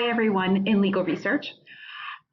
Hi everyone in legal research.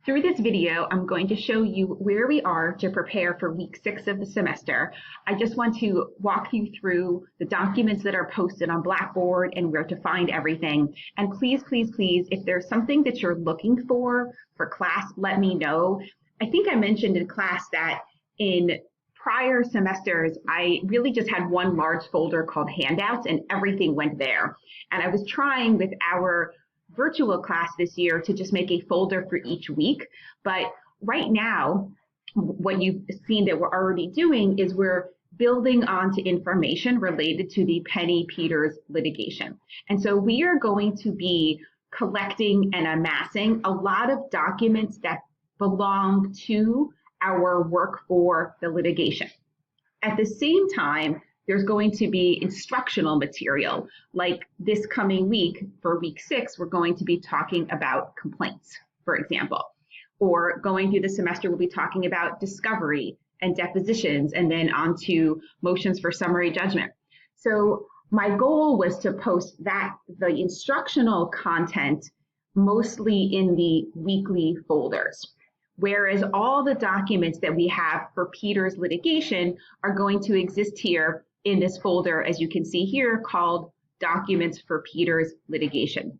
Through this video, I'm going to show you where we are to prepare for week 6 of the semester. I just want to walk you through the documents that are posted on Blackboard and where to find everything. And please, please, please, if there's something that you're looking for class, let me know. I think I mentioned in class that in prior semesters, I really just had one large folder called handouts and everything went there. And I was trying with our virtual class this year to just make a folder for each week. But right now, what you've seen that we're already doing is we're building onto information related to the Penny Peters litigation. And so we are going to be collecting and amassing a lot of documents that belong to our work for the litigation. At the same time, there's going to be instructional material. Like this coming week, for week 6, we're going to be talking about complaints, for example. Or going through the semester, we'll be talking about discovery and depositions, and then on to motions for summary judgment. So my goal was to post the instructional content mostly in the weekly folders, whereas all the documents that we have for Peters litigation are going to exist here in this folder, as you can see here, called Documents for Peters Litigation.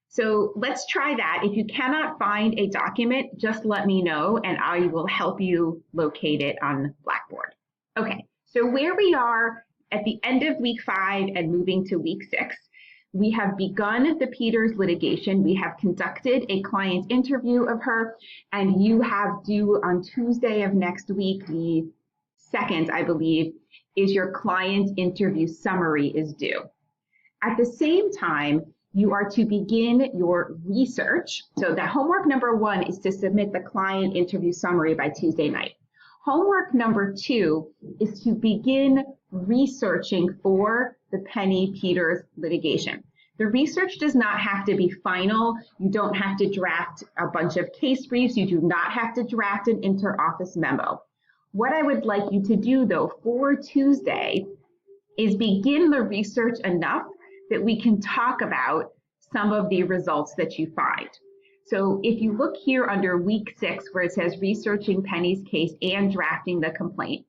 So let's try that. If you cannot find a document, just let me know and I will help you locate it on Blackboard. Okay, so where we are at the end of week 5 and moving to week 6, we have begun the Peters litigation. We have conducted a client interview of her, and you have due on Tuesday of next week, the 2nd, I believe, is your client interview summary is due. At the same time, you are to begin your research. So that homework number 1 is to submit the client interview summary by Tuesday night. Homework number 2 is to begin researching for the Penny Peters litigation. The research does not have to be final. You don't have to draft a bunch of case briefs. You do not have to draft an inter-office memo. What I would like you to do, though, for Tuesday is begin the research enough that we can talk about some of the results that you find. So if you look here under week 6, where it says researching Penny's case and drafting the complaint,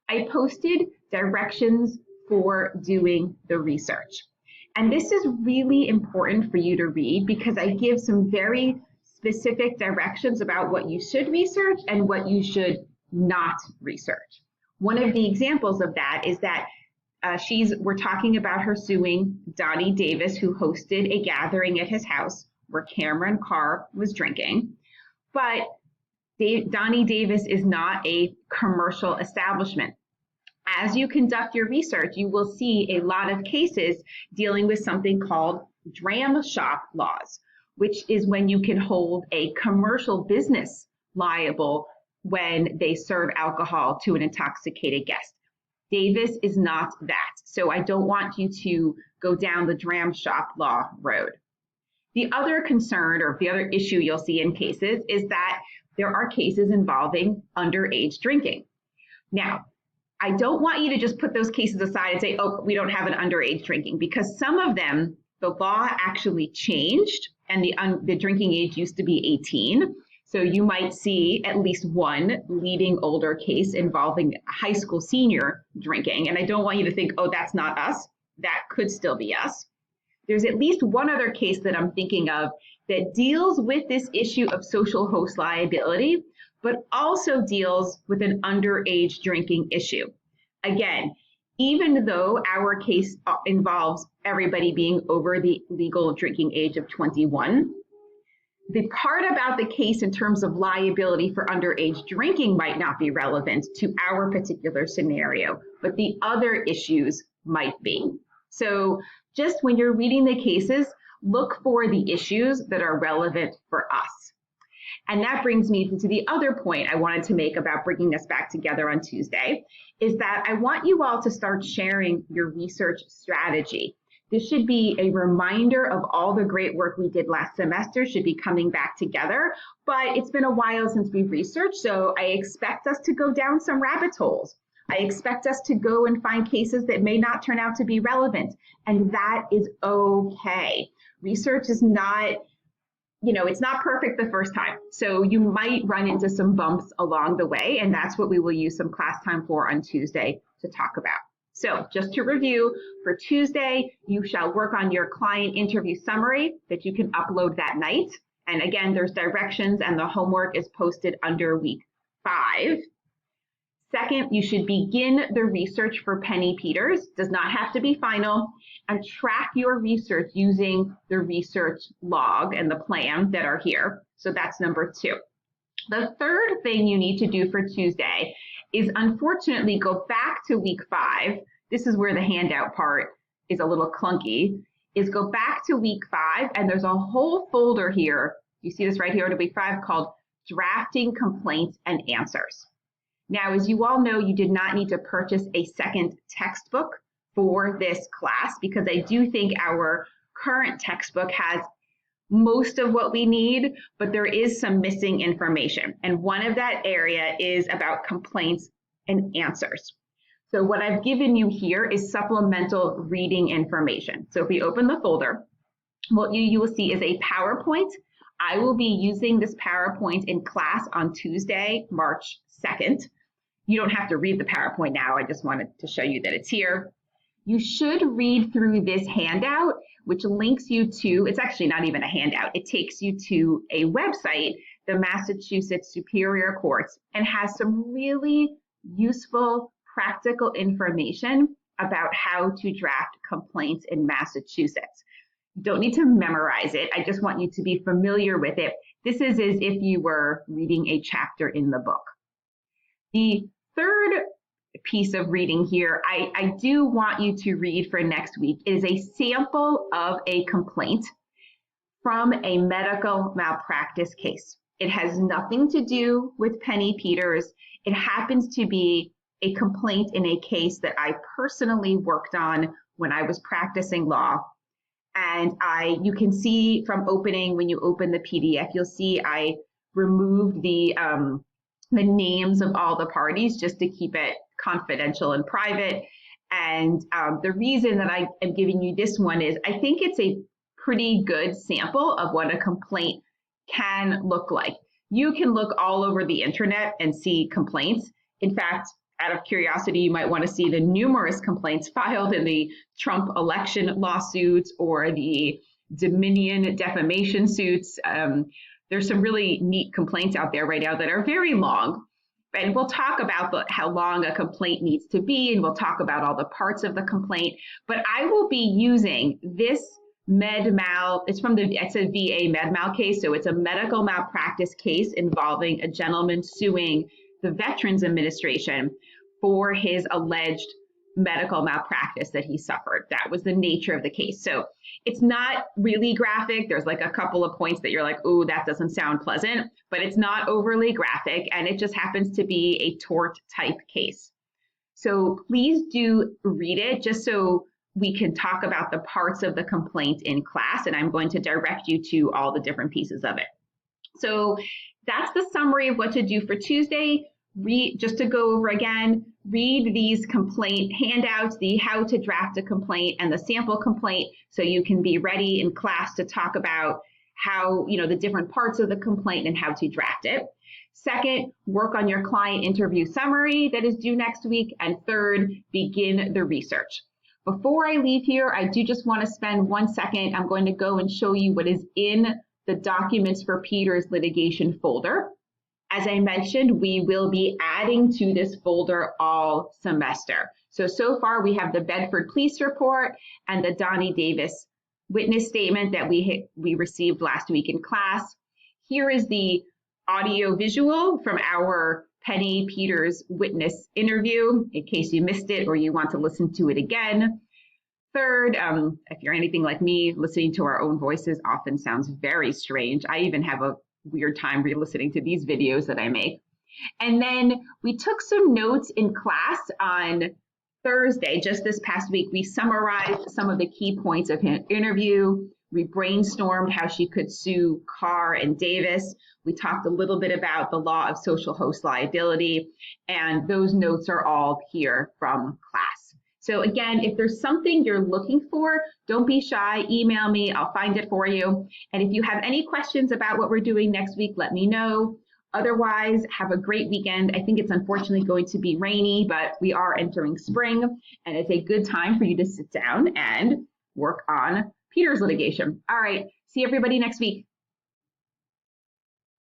I posted directions for doing the research. And this is really important for you to read because I give some very specific directions about what you should research and what you should not research. One of the examples of that is that we're talking about her suing Donnie Davis, who hosted a gathering at his house where Cameron Carr was drinking. But Donnie Davis is not a commercial establishment. As you conduct your research, you will see a lot of cases dealing with something called dram shop laws, which is when you can hold a commercial business liable when they serve alcohol to an intoxicated guest. Davis is not that. So I don't want you to go down the dram shop law road. The other concern or the other issue you'll see in cases is that there are cases involving underage drinking. Now, I don't want you to just put those cases aside and say, oh, we don't have an underage drinking, because some of them, the law actually changed and the drinking age used to be 18. So you might see at least one leading older case involving a high school senior drinking. And I don't want you to think, oh, that's not us. That could still be us. There's at least one other case that I'm thinking of that deals with this issue of social host liability, but also deals with an underage drinking issue. Again, even though our case involves everybody being over the legal drinking age of 21, the part about the case in terms of liability for underage drinking might not be relevant to our particular scenario, but the other issues might be. So just when you're reading the cases, look for the issues that are relevant for us. And that brings me to the other point I wanted to make about bringing us back together on Tuesday, is that I want you all to start sharing your research strategy. This should be a reminder of all the great work we did last semester, should be coming back together, but it's been a while since we've researched, so I expect us to go down some rabbit holes. I expect us to go and find cases that may not turn out to be relevant, and that is okay. Research is not it's not perfect the first time. So you might run into some bumps along the way, and that's what we will use some class time for on Tuesday to talk about. So just to review, for Tuesday, you shall work on your client interview summary that you can upload that night. And again, there's directions and the homework is posted under week 5. Second, you should begin the research for Penny Peters, does not have to be final, and track your research using the research log and the plan that are here. So that's number 2. The third thing you need to do for Tuesday is unfortunately go back to week 5. This is where the handout part is a little clunky, is go back to week 5, and there's a whole folder here. You see this right here to week 5 called Drafting Complaints and Answers. Now, as you all know, you did not need to purchase a second textbook for this class because I do think our current textbook has most of what we need, but there is some missing information. And one of that area is about complaints and answers. So what I've given you here is supplemental reading information. So if we open the folder, what you will see is a PowerPoint. I will be using this PowerPoint in class on Tuesday, March 2nd. You don't have to read the PowerPoint now. I just wanted to show you that it's here. You should read through this handout, which links you to, it's actually not even a handout. It takes you to a website, the Massachusetts Superior Courts, and has some really useful, practical information about how to draft complaints in Massachusetts. You don't need to memorize it. I just want you to be familiar with it. This is as if you were reading a chapter in the book. The third piece of reading here, I do want you to read for next week, is a sample of a complaint from a medical malpractice case. It has nothing to do with Penny Peters. It happens to be a complaint in a case that I personally worked on when I was practicing law. And you can see from opening, when you open the PDF, you'll see I removed the names of all the parties just to keep it confidential and private. And the reason that I am giving you this one is I think it's a pretty good sample of what a complaint can look like. You can look all over the internet and see complaints. In fact, out of curiosity, you might want to see the numerous complaints filed in the Trump election lawsuits or the Dominion defamation suits. There's some really neat complaints out there right now that are very long. And we'll talk about how long a complaint needs to be, and we'll talk about all the parts of the complaint. But I will be using this it's a VA med mal case, so it's a medical malpractice case involving a gentleman suing the Veterans Administration for his alleged medical malpractice that he suffered. That was the nature of the case. So it's not really graphic. There's like a couple of points that you're like, oh, that doesn't sound pleasant, but it's not overly graphic, and it just happens to be a tort type case. So please do read it just so we can talk about the parts of the complaint in class, and I'm going to direct you to all the different pieces of it. So that's the summary of what to do for Tuesday. Just to go over again, read these complaint handouts, the how to draft a complaint and the sample complaint, so you can be ready in class to talk about how, the different parts of the complaint and how to draft it. Second, work on your client interview summary that is due next week. And third, begin the research. Before I leave here, I do just want to spend 1 second. I'm going to go and show you what is in the Documents for Peters litigation folder. As I mentioned, we will be adding to this folder all semester. So far we have the Bedford Police Report and the Donnie Davis witness statement that we received last week in class. Here is the audio visual from our Penny Peters witness interview, in case you missed it or you want to listen to it again. Third, if you're anything like me, listening to our own voices often sounds very strange. I even have a weird time re-listening to these videos that I make. And then we took some notes in class on Thursday, just this past week. We summarized some of the key points of his interview. We brainstormed how she could sue Carr and Davis. We talked a little bit about the law of social host liability, and those notes are all here from class. So again, if there's something you're looking for, don't be shy, email me, I'll find it for you. And if you have any questions about what we're doing next week, let me know. Otherwise, have a great weekend. I think it's unfortunately going to be rainy, but we are entering spring, and it's a good time for you to sit down and work on Peter's litigation. All right, see everybody next week.